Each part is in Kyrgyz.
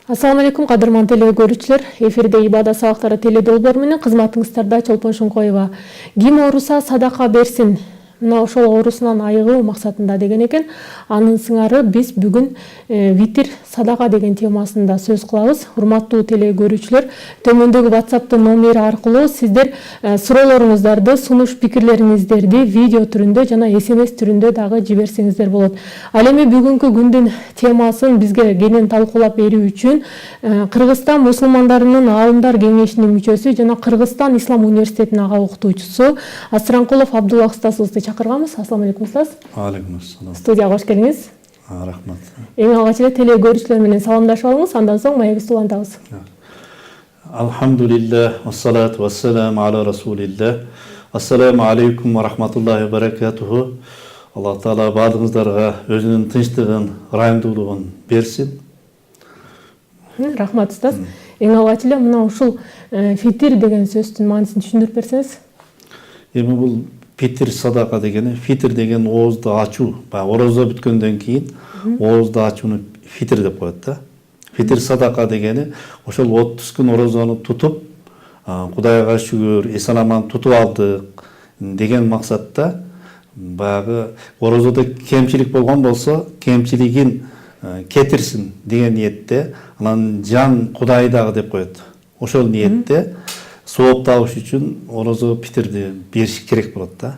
Assalamu алейкум, кадырман теле көрүүчүлөр. Эфирде Ибада сабактары теле долбоор менен кызматыңыздарда Чолпон Шункоева. Ким ооруса садака берсин. Мына ошол оорусунан айыгуу максатында деген экен. Анын сыңары биз бүгүн витир садака деген темасында сөз кылабыз. Урматтуу теле көрүүчүлөр, төмөндөгү WhatsApp номери аркылуу сиздер суроолоруңуздарды, сунуш пикирлериңиздерди видео түрүндө жана SMS түрүндө дагы жиберсеңиздер болот. Ал эми бүгүнкү күндүн темасын бизге кенен талкуулап берүү үчүн Кыргызстан мусулмандарынын аалымдар кеңешинин мүчөсү жана Кыргызстан Ислам университетинин ага окутуучусу Асранкулов Абдулла Устазыбызды чакырганбыз. Ассаламу алейкум устаз. Алейкум ассалам. Студияга кош келиңиз. Рахмат. Эң алгач эле теле көрүүчүлөр менен саламдашып алыңыз, андан соң маегибизди улантабыз. Алхамдулиллах, вассалату вассаламу аля расулиллах. Ассаламу алейкум ва рахматуллахи ва баракатуху. Аллах Таала баардыгыңыздарга өзүнүн тынчтыгын, ырайымдуулугун берсин. Рахмат устаз. Эң алгач эле мына ушул фитир деген сөздүн маанисин түшүндүрүп берсеңиз. Эми бул фитир садака дегени, фитир деген оозду ачуу. Орозо бүткөндөн кийин оозду ачууну фитир деп коет да. Фитир садака дегени ошол 30 күн орозону тутуп, Кудайга шүгүр, эс-аман тутуп алдык деген максатта баягы орозодо кемчилик болгон болсо, кемчилигин кетирсин деген ниетте, анан жан Кудайдагы деп коет. Ошол ниетте сооп табыш үчүн орозо фитирди бериш керек болот да.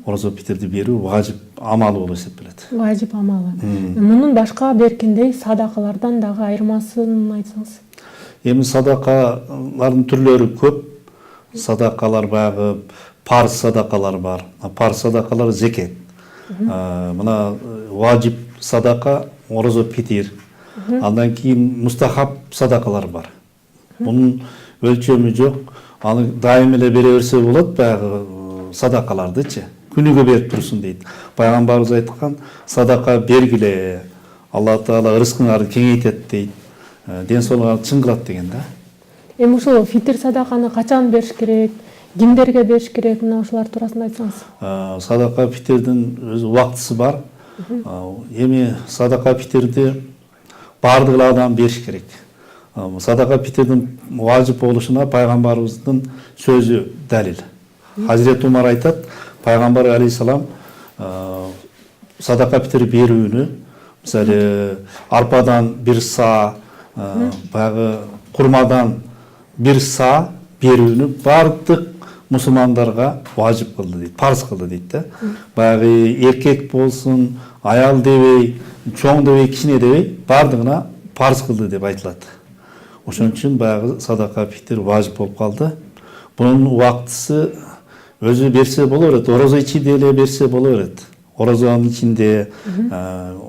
Орозо фитирди берүү важип амалы болуп эсептелет. Важип амалы. Мунун башка беркиндей садакалардан дагы айырмасын айтсаңыз. Эми садакалардын түрлөрү көп. Садакалар баягы парз садакалар бар. Парз садакалар зекет. Мына важип садака орозо фитир. Андан кийин мустахаб садакалар бар. Мунун өлчөмү жок. Аны дайым эле бере берсе болот, баягы садакалардычы. Күнүгө берип турсун дейт. Пайгамбарыбыз айткан, садака бергиле. Аллах Таала рызкыңарды кеңейтет дейт. Ден соолугуңарды чың кылат деген да. Эми ушул фитир садаканы качан бериш керек? Кимдерге бериш керек? Мына ушулар туурасында айтсаңыз. Садака фитирдин өз убактысы бар. Эми садака фитирди бардык адам бериш керек. Садака фитирдин важип болушуна пайгамбарыбыздын сөзү далил. Хазирет Умар айтат, пайгамбар алейхиссалам садака фитир берүүнү, мисалы арпадан 1 са, баягы курмадан 1 са берүүнү бардык мусулмандарга важип кылды дейт, парз кылды дейт да. Баягы эркек болсун, аял дебей, чоң дебей, кичине дебей, бардыгына парз кылды деп айтылат. Ошон үчүн баягы садака фитир важип болуп калды. Бунун убактысы өзү берсе боло берет, орозо ичинде эле берсе боло берет. Орозонун ичинде,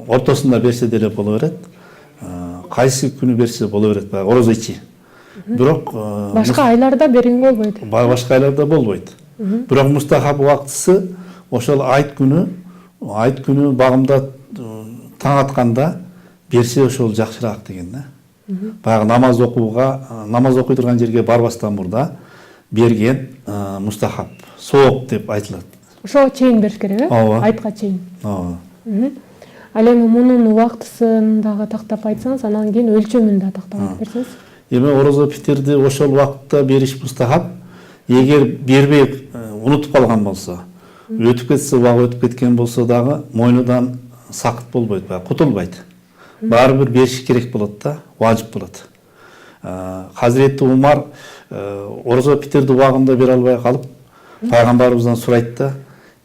ортосунда берсе деле боло берет. Кайсы күнү берсе боло берет, баягы орозо ичи. Бирок башка айларда берүүгө болбойт. Башка айларда болбойт. Бирок мустахаб убактысы ошол айт күнү багымда таң атканда берсе ошол жакшыраак деген да. Баягы намаз окуй турган жерге барбастан мурда берген мустахаб, сооп деп айтылат. Ошого чейин бериш керек, Ооба. Айтка чейин. Ооба. Ал эми мунун убактысын дагы тактап айтсаңыз, анан кийин өлчөмүн да тактап берсеңиз. Эми орозо фитирди ошол убакытта бериш мустахаб. Эгер бербей унутуп калган болсо, өтүп кетсе, убагы өтүп кеткен болсо дагы мойнудан сакыт болбойт, кутулбайт. Баары бир бериш керек болот да, важип болот. Хазирети Умар орозо фитирди убагында бере албай калып, пайгамбарыбыздан сурайт да,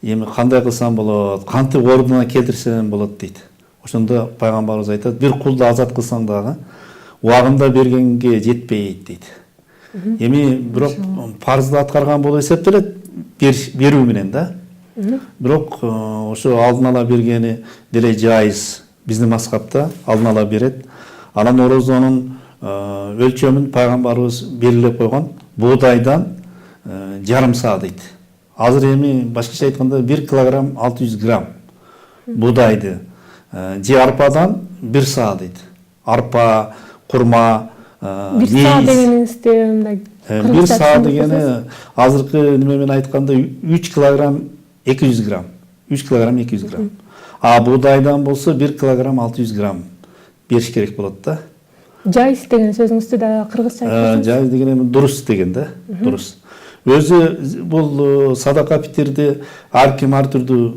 эми кандай кылсам болот, кантип ордуна келтирсем болот дейт. Ошондо пайгамбарыбыз айтат, бир кулду азат кылсаң дагы убагында бергенге жетпейт дейт. Эми бирок парзды аткарган болуп эсептелет берүү менен да. Бирок ошо алдын ала бергени деле жайыз. Биздин мазхабта алдын ала берет. Анан орозонун өлчөмүн пайгамбарыбыз белгилеп койгон, буудайдан жарым са дейт. Азыр эми башкача айтканда 1 килограмм 600 грамм буудайды же арпадан 1 са дейт. Арпа, курма, 1 са дегенинизде мындай 1 са дегени азыркы неме менен айтканда 3 килограмм 200 грамм. 3 килограмм 200 грамм. А буудайдан болсо 1 килограмм 600 грамм бериш керек болот да. Жайс деген сөзүңүздү да кыргызча айтып Жайыз деген эми дурус деген да, дурус. Өзү бул садака питирди ар ким ар түрдүү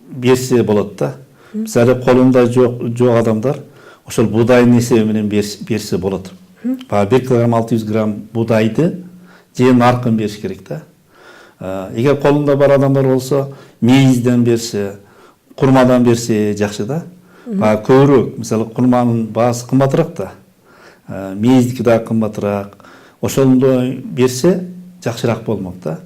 берсе болот да. Мисалы колунда жок адамдар ошол буудайдын эсеби менен берсе болот. 1 килограмм 600 грамм буудайды же наркын бериш керек да. Эгер колунда бар адамдар болсо мейизден берсе, курмадан берсе жакшы да. Көбүрөөк, мисалы курманын баасы кымбатыраак да. Мейиздики да кымбатыраак. Ошондой берсе жакшыраак болмок да.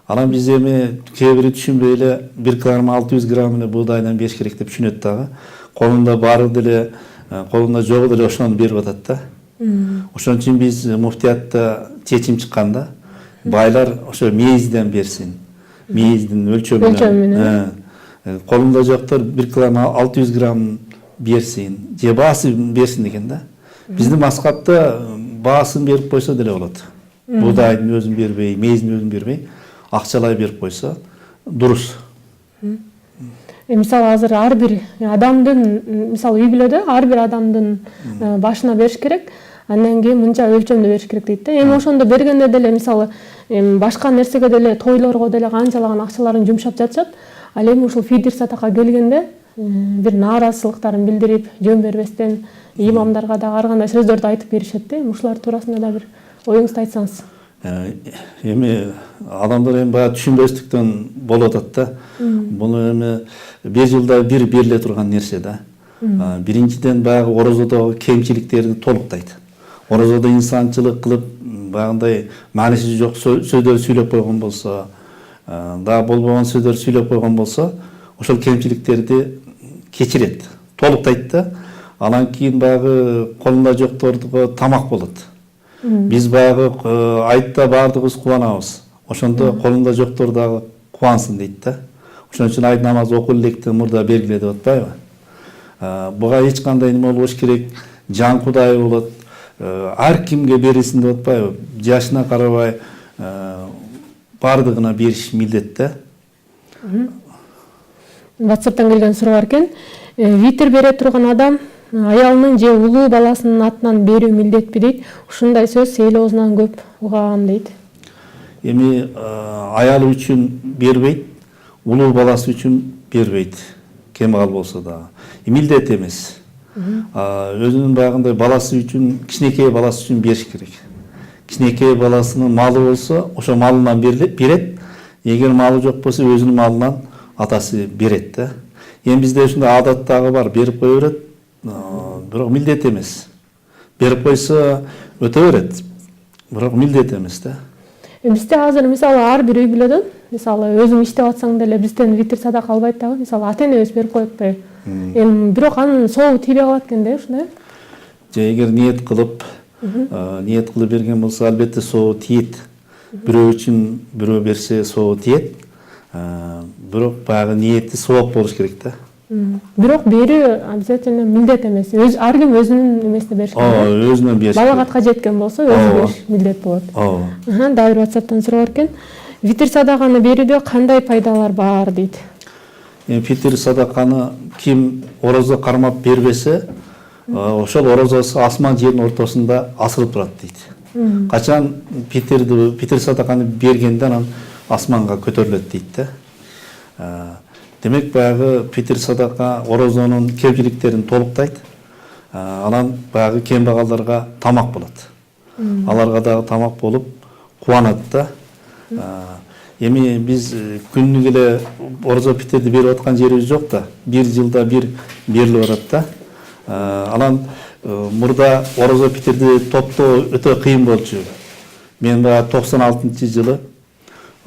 Анан биз эми кээ бири түшүнбөй эле 1 килограмм 600 грамм эле буудайдан бериш керек деп түшүнөт дагы. Колунда бары деле, колунда жогу деле ошону берип атат да. Ошон үчүн биз муфтиятта чечим чыкканда байлар ошо мейизден берсин. Мейиздин өлчөмү менен. Колунда жоктор 1 килограмм 600 грамм берсин, же баасын берсин деген да. Биздин маскапта баасын берип койсо деле болот. Буудайдын өзүн бербей, мейиздин өзүн бербей, акчалай берип койсо дурус. Мисалы азыр ар бир адамдын, мисалы үй бүлөдө ар бир адамдын башына бериш керек. Андан кийин мынча өлчөмдө бериш керек дейт да. Эми ошондо бергенде деле мисалы башка нерсеге деле, тойлорго деле канчалаган акчаларын жумшап жатышат. Ал эми ушул фитир садакага келгенде бир нааразычылыктарын билдирип, жөн бербестен имамдарга да ар кандай сөздөрдү айтып беришет да. Ушулар туурасында да бир оюңузду айтсаңыз. Эми адамдар эми баягы түшүнбөстүктөн болуп атат да. Буну эми бир жылда бир бериле турган нерсе да. Биринчиден баягы орозодогу кемчиликтерди толуктайт. Орозодо инсанчылык кылып, баягындай мааниси жок сөздөр сүйлөп койгон болсо, да болбогон сөздөр сүйлөп койгон болсо, ошол кемчиликтерди кечирет, толуктайт да. Анан кийин баягы колунда жокторго тамак болот. Биз баягы айтта баардыгыбыз кубанабыз. Ошондо колунда жоктор дагы кубансын дейт да. Ошон үчүн айт намаз окул электен мурда бергиле деп атпайбы? Буга эч кандай неме болбош керек, жан кудай болот. Ар кимге берилсин деп атпайбы? Жашына карабай баардыгына бериш милдет да. WhatsApp'тан келген суроо бар экен. Витир бере турган адам аялынын же улуу баласынын атынан берүү милдетпи дейт. Ушундай сөз ээл оозунан көп угам дейт. Эми аялы үчүн бербейт, улуу баласы үчүн бербейт. Кембагал болсо да. Милдет эмес. Өзүнүн баягындай баласы үчүн, кичинекей баласы үчүн бериш керек. Кичинекей баласынын малы болсо, ошо малынан берет. Эгер малы жок болсо, өзүнүн малынан атасы берет да. Эми бизде ушундай адат дагы бар, берип кое берет. Бирок милдет эмес. Берип койсо өтө берет. Бирок милдет эмес да. Бизде азыр мисалы ар бир үй бүлөдөн, мисалы өзүң иштеп атсаң деле бизден витир садака албайт дагы, мисалы ата-энебиз берип коет атпайбы? Эми бирок анын соогу тийбей калат экен да, ушундай. Же эгер ниет кылып берген болсо, албетте соогу тиет. Бирөө үчүн бирөө берсе соогу тиет. Бирок баягы ниети сооп болуш керек да. Бирок берүү обязательно милдет эмес. Ар ким өзүнүн эмесине бериш керек. Өзүнөн бериш. Балагатка жеткен болсо өзү бериш милдет болот. Дагы бир WhatsApp'тан суроо бар экен. Витир садаканы берүүдө кандай пайдалар бар дейт. Витир садаканы ким орозо кармап бербесе, ошол орозосу асман жердин ортосунда асырып турат дейт. Качан витир садаканы бергенде анан асманга көтөрүлөт дейт да. Демек баягы витир садака орозонун кемчиликтерин толуктайт. Анан баягы кембагалдарга тамак болот. Аларга дагы тамак болуп кубанат да. Эми биз күнүгө эле орозо питирди берип аткан жерибиз жок да. Бир жылда бир берилип атат да. Анан мурда орозо питирди топтоо өтө кыйын болчу. Мен баягы 96-жылы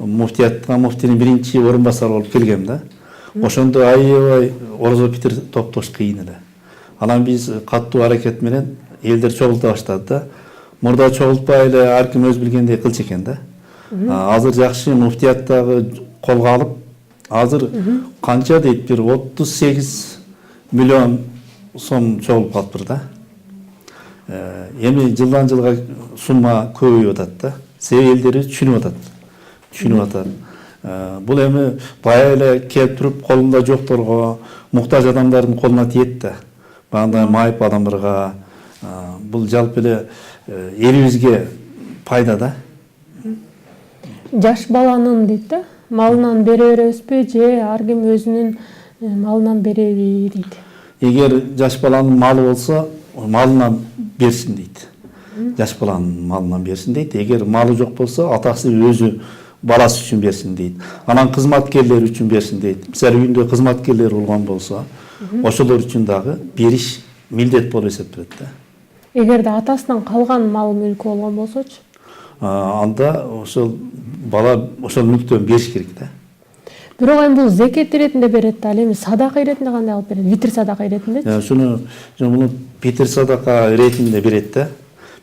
муфтинин биринчи орун басары болуп келгем да. Ошондо аябай орозо питир топтош кыйын эле. Анан биз каттуу аракет менен элдер чогулта баштады да. Мурда чогултпай эле ар ким өз билгендей кылчу экен да. Азыр жакшы муфтияттагы колго алып, азыр канча дейт, бир 38 миллион сом чогулуп калыптыр да. Эми жылдан жылга сумма көбөйүп атат да. Себеби элдер түшүнүп атат. Бул эми бая эле келип туруп колунда жокторго, муктаж адамдардын колуна тиет да. Баягындай майып адамдарга, бул жалпы эле элибизге пайда да. Жаш баланын дейт да, малынан бере беребизби же ар ким өзүнүн малынан береби дейт. Эгер жаш баланын малы болсо, малынан берсин дейт. Жаш баланын малынан берсин дейт. Эгер малы жок болсо, атасы өзү баласы үчүн берсин дейт. Анан кызматкерлер үчүн берсин дейт. Мисалы үйүндө кызматкерлер болгон болсо, ошолор үчүн дагы бериш милдет болуп эсептелет да. Эгерде атасынан калган мал мүлкү болгон болсочу? Анда ошол бала ошол мүлктөн бериш керек да. Бирок эми бул зекет иретинде берет да, ал эми садака иретинде кандай алып берет? Витр садака иретинде? Муну витр садака иретинде берет да.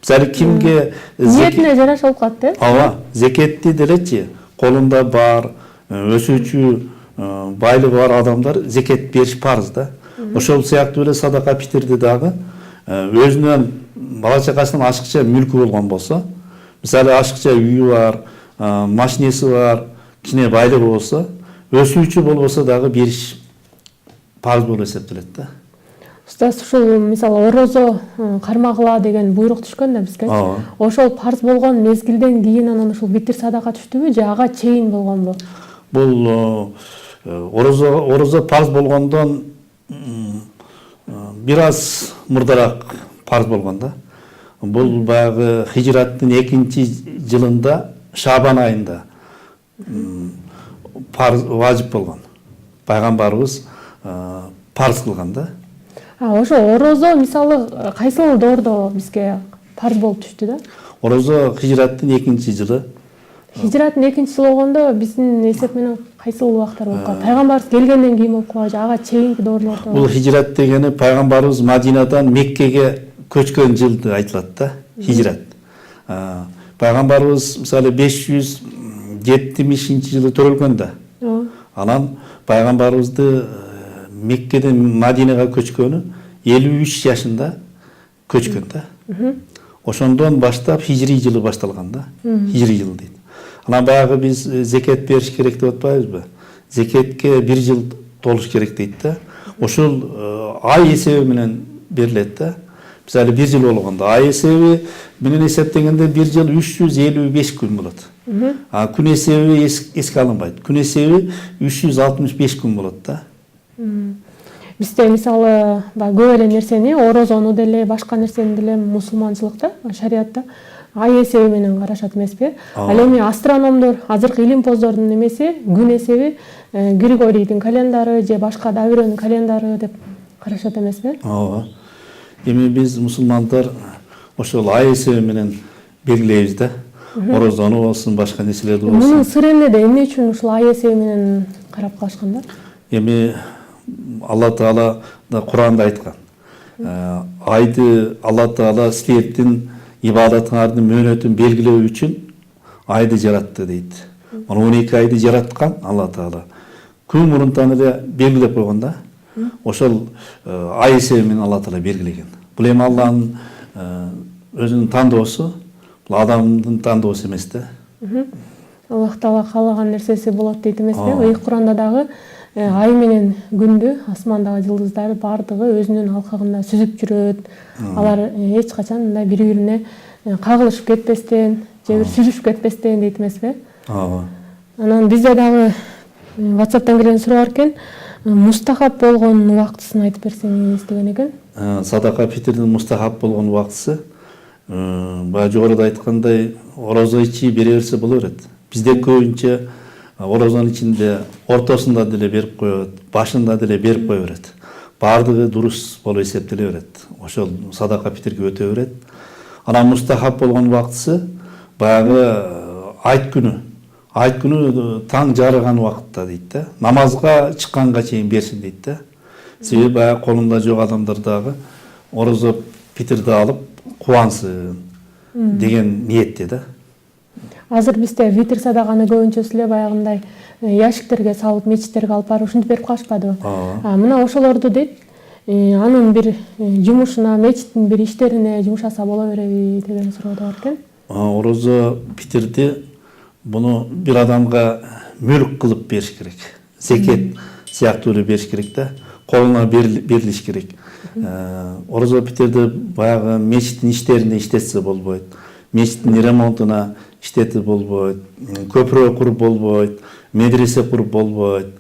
Мисалы кимге ниетине жараша болуп калат да? Ооба, зекетти делечи колунда бар, өсүүчү байлыгы бар адамдар зекет бериш парыз да. Ошол сыяктуу эле садака питирди дагы өзүнүн бала чакасынын ашыкча мүлкү болгон болсо, мисалы ашыкча үйү бар, машинеси бар, кичине байлыгы болсо, өсүүчү болбосо дагы бериш парыз болуп эсептелет да. Устаз, ушул мисалы орозо кармагыла деген буйрук түшкөн да бизге. Ошол парыз болгон мезгилден кийин анан ушул витр садака түштүбү же ага чейин болгонбу? Бул орозо парыз болгондон бир аз мурдараак парыз болгон да. Бул баягы хижраттын 2-жылында Шабан айында парыз важип болгон. Пайгамбарыбыз парыз кылган да. Ошо орозо мисалы кайсыл доордо бизге парыз болуп түштү да? Орозо хижраттын 2-жылы. Хижраттын 2-жылы болгондо биздин эсеп менен кайсыл убактар болуп калат? Пайгамбарыбыз келгенден кийин болуп калабы же ага чейинки доорлордо? Бул хижрат дегени пайгамбарыбыз Мадинадан Меккеге көчкөн жылды айтылат да, хижрат. Пайгамбарыбыз мисалы 570-жылы төрөлгөн да. Анан пайгамбарыбызды Меккеден Мадинага көчкөнү 53 жашында көчкөн да. Ошондон баштап хижри жылы башталган да. Хижри жыл дейт. Анан баягы биз зекет бериш керек деп атпайбызбы? Зекетке 1 жыл толуш керек дейт да. Ошол ай эсеби менен берилет да. Мисалы 1 жыл болгондо ай эсеби менен эсептегенде 1 жыл 355 күн болот. Күн эсеби эске алынбайт. Күн эсеби 365 күн болот да. Бизде мисалы көп эле нерсени, орозону деле, башка нерсени деле мусулманчылыкта, шариатта ай эсеби менен карашат эмеспи? Ал эми астрономдор, азыркы илимпоздордун эмеси күн эсеби Григорийдин календары же башка Давирөнүн календары деп карашат эмеспи? Ооба. Эми биз мусулмандар ошол ай эсеби менен белгилейбиз да. Орозону болсун, башка нерселерди болсун. Мунун сыры эмнеде? Эмне үчүн ушул ай эсеби менен карап калышкан да? Эми Алла Таала да Куранда айткан. Айды Алла Таала силердин ибадатыңардын мөөнөтүн белгилөө үчүн айды жаратты дейт. Аны 12 айды жараткан Алла Таала. Күн мурунтан эле белгилеп койгон да. Ошол ай эсеби менен Алла Таала белгилеген. Бул эми Алланын өзүнүн тандоосу, бул адамдын тандоосу эмес да. Аллах Таала каалаган нерсеси болот дейт эмеспи? Ыйык Куранда дагы ай менен күндү, асмандагы жылдыздарды бардыгы өзүнүн алкагында сүзүп жүрөт. Алар эч качан мындай бири-бирине кагылышып кетпестен, же бир сүзүшүп кетпестен дейт эмеспи? Ооба. Анан бизде дагы WhatsApp'тан келген суроо бар экен. Мустахап болгон убактысын айтып берсеңиз деген экен. Садака фитрдин мустахап болгон убактысы баягы жогоруда айткандай орозо ичи бере берсе боло берет. Бизде көбүнчө орозонун ичинде ортосунда деле берип коет, башында деле берип кое берет. Бардыгы дурус болуп эсептеле берет. Ошол садака фитрге өтө берет. Анан мустахап болгон убактысы баягы айт күнү. Айт күнү таң жарыган убакытта дейт да. Намазга чыкканга чейин берсин дейт да. Себеби баягы колунда жок адамдар дагы орозо фитрди алып кубансын деген ниетте да. Азыр бизде витр садаканы көбүнчөсү эле баягындай ящиктерге салып, мечиттерге алып барып ушинтип берип калышпадыбы? Мына ошолорду дейт, анын бир жумушуна, мечиттин бир иштерине жумшаса боло береби деген суроо да бар экен. Орозо фитрди буну бир адамга мүлк кылып бериш керек. Зекет сыяктуу эле бериш керек да. Колуна берилиш керек. орозо питерди баягы мечиттин иштерине иштетсе болбойт, мечиттин ремонтуна иштетип болбойт, көпүрө куруп болбойт, медресе куруп болбойт,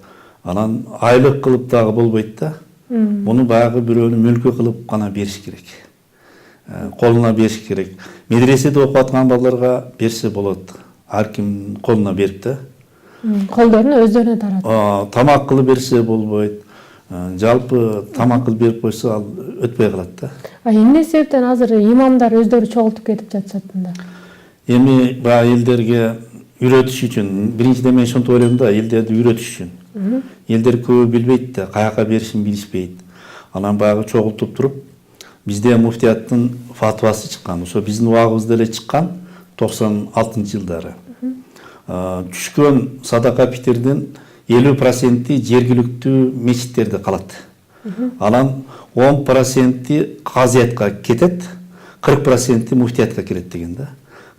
анан айлык кылып дагы болбойт да. Муну баягы бирөөнүн мүлкү кылып гана бериш керек, колуна бериш керек. Медреседе окуп аткан балдарга берсе болот, ар ким колуна берип да. Колдорун өздөрүнө таратып. Тамак кылып берсе болбойт. Жалпы тамак кылып берип койсо ал өтпөй калат да. Эмне себептен азыр имамдар өздөрү чогултуп кетип жатышат мында? Эми баягы элдерге үйрөтүш үчүн, биринчиден мен ошентип ойлойм да, элдерди үйрөтүш үчүн. Элдер көбү билбейт да, каяка беришин билишпейт. Анан баягы чогултуп туруп, бизде муфтияттын фатвасы чыккан. Ошо биздин убагыбызда эле чыккан 96-жылдары. Түшкөн садака питирдин 50% жергиликтүү мечиттерде калат. Анан 10% казиятка кетет, 40% муфтиятка келет деген да.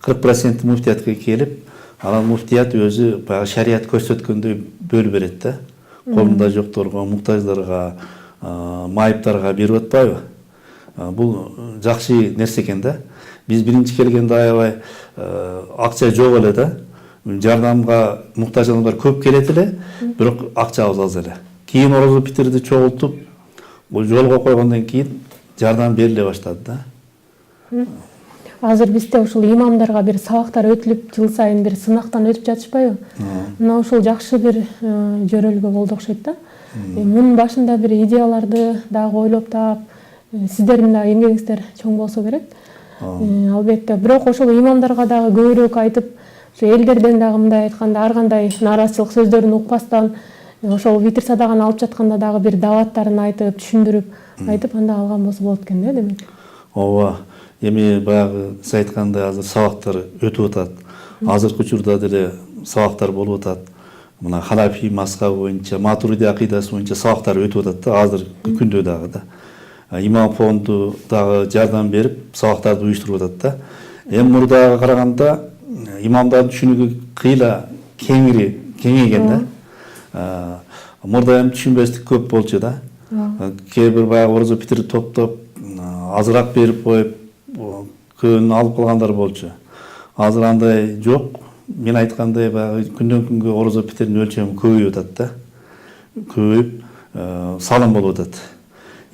40% муфтиятка келип, анан муфтият өзү баягы шарият көрсөткөндөй бөлүп берет да. Колунда жокторго, муктаждарга, майыптарга берип атпайбы? Бул жакшы нерсе экен да. Биз биринчи келгенде аябай акча жок эле да. Жардамга муктаж адамдар көп келет эле, бирок акчабыз аз эле. Кийин орозо питирди чогултуп, бул жолго койгондон кийин жардам бериле баштады да. Азыр бизде ушул имамдарга бир сабактар өтүлүп, жыл сайын бир сынактан өтүп жатышпайбы? Мына ушул жакшы бир жөрөлгө болду окшойт да. Мунун башында бир идеяларды дагы ойлоп таап, сиздердин дагы эмгегиңиздер чоң болсо керек. Албетте, бирок ошол имамдарга дагы көбүрөөк айтып, элдерден дагы мындай айтканда ар кандай нааразычылык сөздөрүн укпастан, ошол витир садаганы алып жатканда дагы бир даваттарын айтып, түшүндүрүп айтып, анда алган болсо болот экен да, демек. Ооба. Эми баягы сиз айткандай азыр сабактар өтүп атат. Азыркы учурда деле сабактар болуп атат. Мына Ханафи мазхабы боюнча, Матуриди акыйдасы боюнча сабактар өтүп атат да, азыркы күндө дагы да. Имам фонду дагы жардам берип, сабактарды уюштуруп атат да. Эми мурдага караганда имамдардын түшүнүгү кыйла кеңейген да. Мурда эми түшүнбөстүк көп болчу да. Кээ бир баягы орозо питирди топтоп, азыраак берип коюп, көбүн алып калгандар болчу. Азыр андай жок. Мен айткандай баягы күндөн күнгө орозо питирдин өлчөмү көбөйүп атат да. Көбөйүп, салым болуп атат.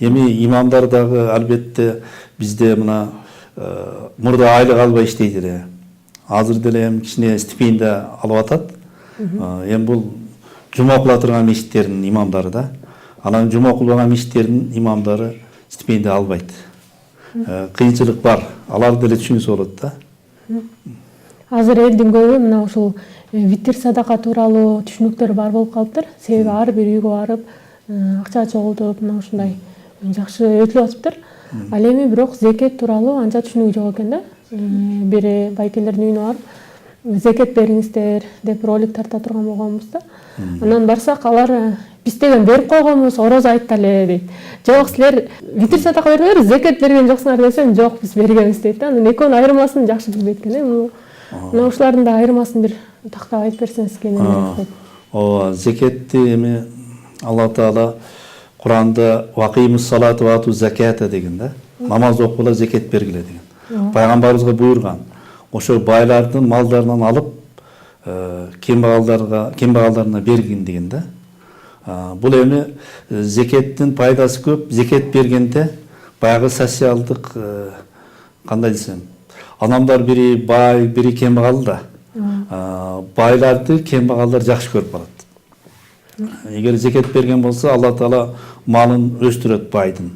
Эми имамдар дагы албетте бизде мына мурда айлык албай иштейт эле. Азыр деле эми кичине стипендия алып атат. Эми бул жума окула турган мечиттердин имамдары да. Анан жума окулбаган мечиттердин имамдары стипендия албайт. Кыйынчылык бар. Алар деле түшүнсө болот да. Азыр элдин көбү мына ушул витир садака тууралуу түшүнүктөр бар болуп калыптыр. Себеби ар бир үйгө барып, акча чогултуп, мына ушундай жакшы өтүлүп атыптыр. Ал эми бирок зекет тууралуу анча түшүнүгү жок экен да. Бири байкелердин үйүнө барып, зекет бериңиздер деп ролик тарта турган болгонбуз да. Анан барсак алар биз деген берип койгонбуз, орозо айтты эле дейт. Жок, силер витир садака бердиңер, зекет берген жоксуңар десем, жок, биз бергенбиз дейт да. Анан экөөнүн айырмасын жакшы билбейт экен. Мына ушулардын да айырмасын бир тактап айтып берсеңиз кенен. Ооба, зекетти эми Алла Таала Куранда вакимус салату вату заката деген да. Намаз окугула, зекет бергиле деген. Пайгамбарыбызга буйрган. Ошо байлардын малдарынан алып, кембагалдарына бергин деген да. Бул эми зекеттин пайдасы көп. Зекет бергенде баягы социалдык, кандай десем, адамдар бири бай, бири кембагал да. Байларды кембагалдар жакшы көрүп калат. Эгер зекет берген болсо, Алла Таала малын өстүрөт байдын.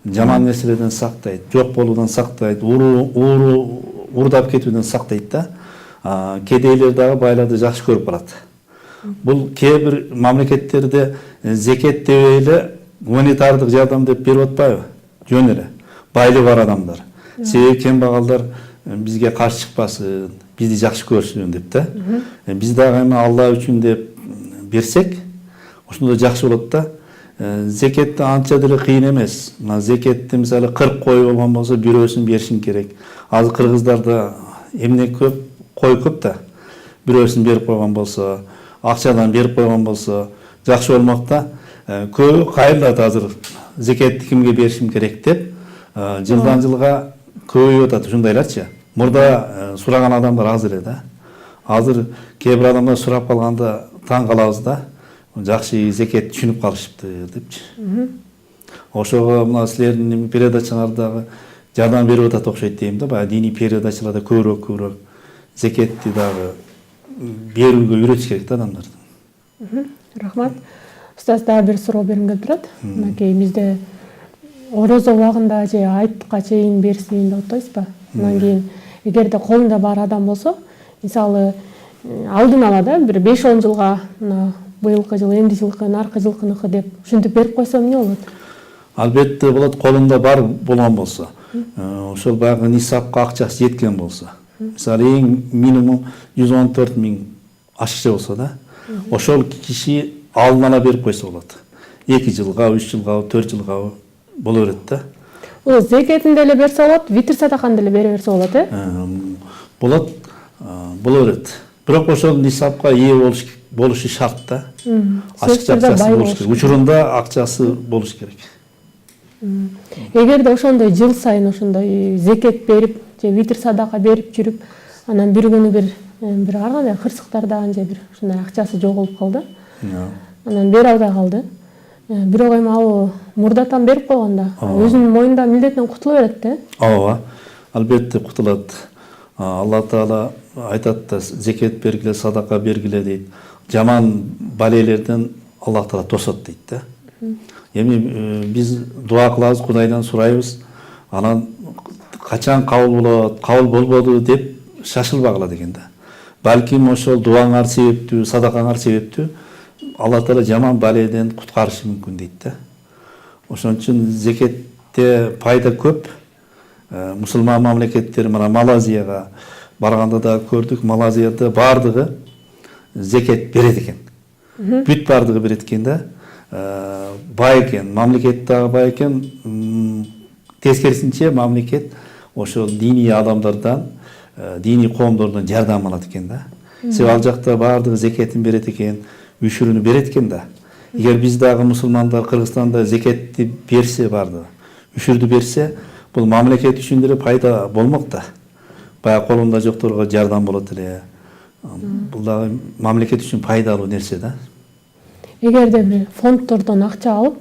Жаман нерселерден сактайт, жок болуудан сактайт, уурдап кетүүдөн сактайт да. Кедейлер дагы байларды жакшы көрүп калат. Бул кээ бир мамлекеттерде зекет дебей эле гуманитардык жардам деп берип атпайбы? Жөн эле. Байлыгы бар адамдар. Себеби кембагалдар бизге каршы чыкпасын, бизди жакшы көрсүн деп да. Биз дагы эми Алла үчүн деп берсек, ошондо жакшы болот да. Зекет анча деле кыйын эмес. Мына зекетти мисалы 40 кой болгон болсо, бирөөсүн беришиң керек. Азыр кыргыздарда эмне көп, кой көп да. Бирөөсүн берип койгон болсо, акчадан берип койгон болсо, жакшы болмок да. Көбү кайрылат азыр. зекетти кимге беришим керек деп жылдан жылга көбөйүп атат ушундайларчы. Мурда сураган адамдар аз эле да. Азыр кээ бир адамдар сурап калганда таң калабыз да. Жакшы зекет түшүнүп калышыптыр депчи. Ошого мына силердин передачаңардагы жардам берип атат окшойт дейм да. Баягы диний передачаларда көбүрөөк зекетти дагы берүүгө үйрөтүш керек да адамдарды. Рахмат. Устаз дагы бир суроо бергим келип турат. Мынакей бизде орозо убагында же айтка чейин берсин деп атпайсызбы? Андан кийин эгерде колунда бар адам болсо, мисалы алдын ала да бир 5-10 жылга мына быйылкы жыл, эмди жылкы, наркы жылкыныкы деп ушинтип берип койсо эмне болот? Албетте болот, колунда бар болгон болсо. Ошол баягы нисапка акчасы жеткен болсо. Мисалы эң минимум 114 000 ашыкча болсо да, ошол киши алдын ала берип койсо болот. 2 жылга, 3 жылга, 4 жылга боло берет да. Бул зекетин деле берсе болот, витр садаканы деле бере берсе болот, Болот, боло берет. Бирок ошол нисапка ээ болушу шарт да. Ашыкча акчасы болуш керек. Учурунда акчасы болуш керек. Эгерде ошондой жыл сайын ошондой зекет берип же витр садака берип жүрүп, анан бир күнү бир ар кандай кырсыктардан же бир ушундай акчасы жоголуп калды. Анан бере албай калды. Бирок эми ал мурдатан берип койгондо өзүнүн мойнунда милдеттен кутула берет да. Ооба, албетте кутулат. Алла Таала айтат да, зекет бергиле, садака бергиле дейт. Жаман балелерден Алла Таала тосот дейт да. Эми биз дуа кылабыз, Кудайдан сурайбыз. Анан качан кабыл болот, кабыл болбоду деп шашылбагыла деген да. Балким ошол дуаңар себептүү, садакаңар себептүү Алла Таала жаман баледен куткарышы мүмкүн дейт да. Ошон үчүн зекетте пайда көп. Мусулман мамлекеттер, мына Малайзияга барганда да көрдүк, Малайзияда бардыгы зекет берет экен. Бүт бардыгы берет экен да. Бай экен, мамлекет дагы бай экен. Тескерисинче мамлекет ошол диний адамдардан, диний коомдордон жардам алат экен да. Себеби ал жакта бардыгы зекетин берет экен, үшүрүнү берет экен да. Эгер биз дагы мусулмандар Кыргызстанда зекетти берсе бардыгы, үшүрдү берсе, бул мамлекет үчүн деле пайда болмок да. Баягы колунда жокторго жардам болот эле. Бул дагы мамлекет үчүн пайдалуу нерсе да. Эгерде бир фонддордон акча алып,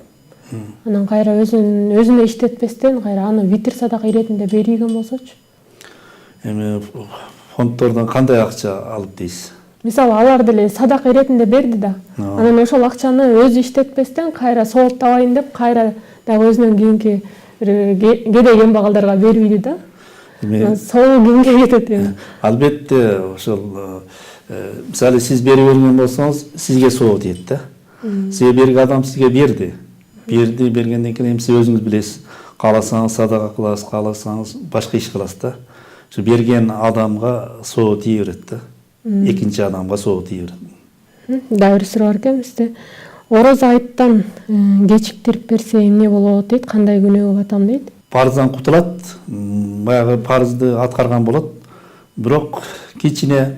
анан кайра өзүнө иштетпестен кайра аны витр садака иретинде берген болсочу? Эми фонддордон кандай акча алып дейсиз? Мисалы алар деле садака иретинде берди да. Анан ошол акчаны өзү иштетпестен кайра сооп табайын деп кайра дагы өзүнөн кийинки кедей кембагалдарга бербейди да. Сол кимге кетет эми? Албетте ошол мисалы сиз бере берген болсоңуз, сизге соо тиет да. Сизге берген адам сизге берди. Бергенден кийин сиз өзүңүз билесиз. Кааласаңыз садака кыласыз, кааласаңыз башка иш кыласыз да. Ошо берген адамга соо тие берет да. Экинчи адамга соо тие берет. Дагы бир суроо бар экен бизде. Орозо айттан кечиктирип берсе эмне болот дейт, кандай күнөөгө батам дейт. Парыздан кутулат, баягы парызды аткарган болот. Бирок кичине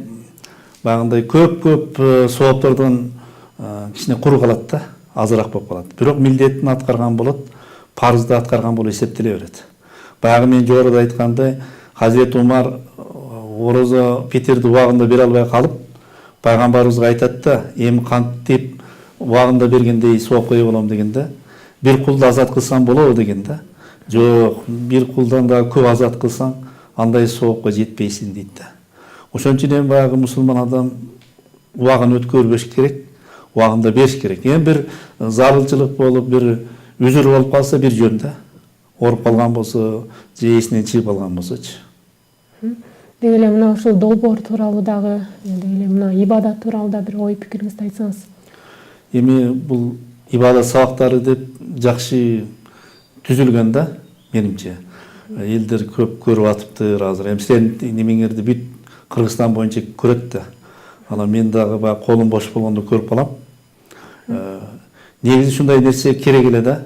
баягындай көп сооптордон кичине куру калат да, азыраак болуп калат. Бирок милдетин аткарган болот, парызды аткарган болуп эсептеле берет. Баягы мен жогоруда айткандай, Хазирет Умар орозо Питерди убагында бере албай калып, пайгамбарыбызга айтат да, эми кантип убагында бергендей сооп кое болом дегенде, бир кулду азат кылсам болобу деген да. Жок, бир кулдан да көп азат кылсаң, андай соопко жетпейсиң дейт да. Ошон үчүн эми баягы мусулман адам убагын өткөрбөш керек, убагында бериш керек. Эми бир зарылчылык болуп, бир үзүр болуп калса бир жөн да. Оруп калган болсо, же эсинен чыгып калган болсочу. Деги эле мына ушул долбоор тууралуу дагы, деги эле мына ибадат тууралуу да бир ой пикириңизди айтсаңыз. Эми бул ибадат сабактары деп жакшы түзүлгөн да, менимче. Элдер көп көрүп атыптыр азыр. Эми силердин немеңерди бүт Кыргызстан боюнча көрөт да. Анан мен дагы баягы колум бош болгондо көрүп калам. Негизи ушундай нерсе керек эле да.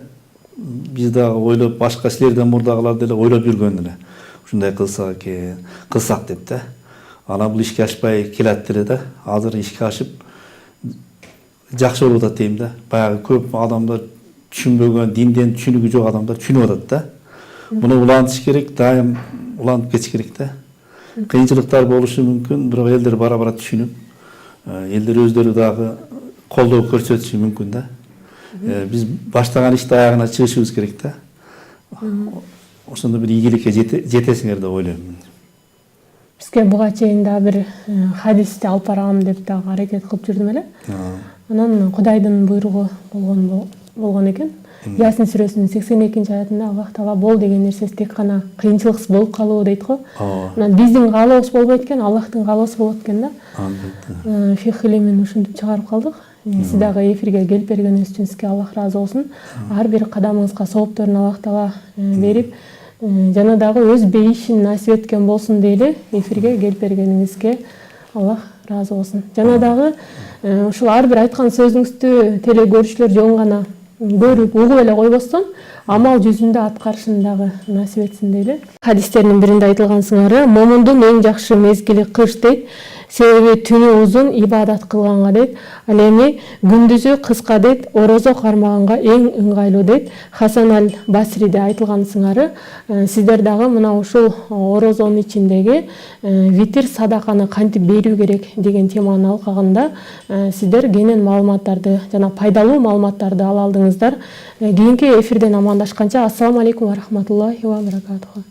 Биз дагы ойлоп, башка силерден мурдагылар деле ойлоп жүргөн эле. Ушундай кылсак экен, кылсак деп да. Анан бул ишке ашпай келат эле да. Азыр ишке ашып жакшы болуп атат дейм да. Баягы көп адамдар түшүнбөгөн, динден түшүнүгү жок адамдар түшүнүп атат да. Муну улантыш керек, дайым улантып кетиш керек да. Кыйынчылыктар болушу мүмкүн, бирок элдер бара-бара түшүнүп, элдер өздөрү дагы колдоо көрсөтүшү мүмкүн да. Биз баштаган ишти аягына чыгышыбыз керек да. Ошондо бир ийгиликке жетесиңер деп ойлойм. Бизге буга чейин да бир хадисти алып барам деп дагы аракет кылып жүрдүм эле. Анан Кудайдын буйругу болгон экен. Ясин сүрөсүнүн 82-аятында Аллах Таала бол деген нерсеси тек гана кыйынчылыксыз болуп калуу дейт го. Анан биздин каалообуз болбойт экен, Аллахтын каалоосу болот экен да. Фих илимин ушинтип чыгарып калдык. Сиз дагы эфирге келип бергениңиз үчүн сизге Аллах ыраазы болсун. Ар бир кадамыңызга соопторун Аллах Таала берип, жана дагы өз бейишин насип эткен болсун дейли. Эфирге келип бергениңизге Аллах ыраазы болсун. Жана дагы ушул ар бир айткан сөзүңүздү теле көрүүчүлөр жөн гана көрүп угуп эле койбостон, амал жүзүндө аткарышын дагы насип этсин дейли. Хадистердин биринде айтылган сыңары момундун эң жакшы мезгили кыш дейт. Себеби түнү узун ибадат кылганга дейт. Ал эми күндүзү кыска дейт. Орозо кармаганга эң ыңгайлуу дейт. Хасан аль Басриде айтылган сыңары сиздер дагы мына ушул орозонун ичиндеги витир садаканы кантип берүү керек деген теманын алкагында сиздер кенен маалыматтарды жана пайдалуу маалыматтарды ала алдыңыздар. Кийинки эфирден амандашканча ассаламу алейкум ва рахматуллахи ва баракатуху.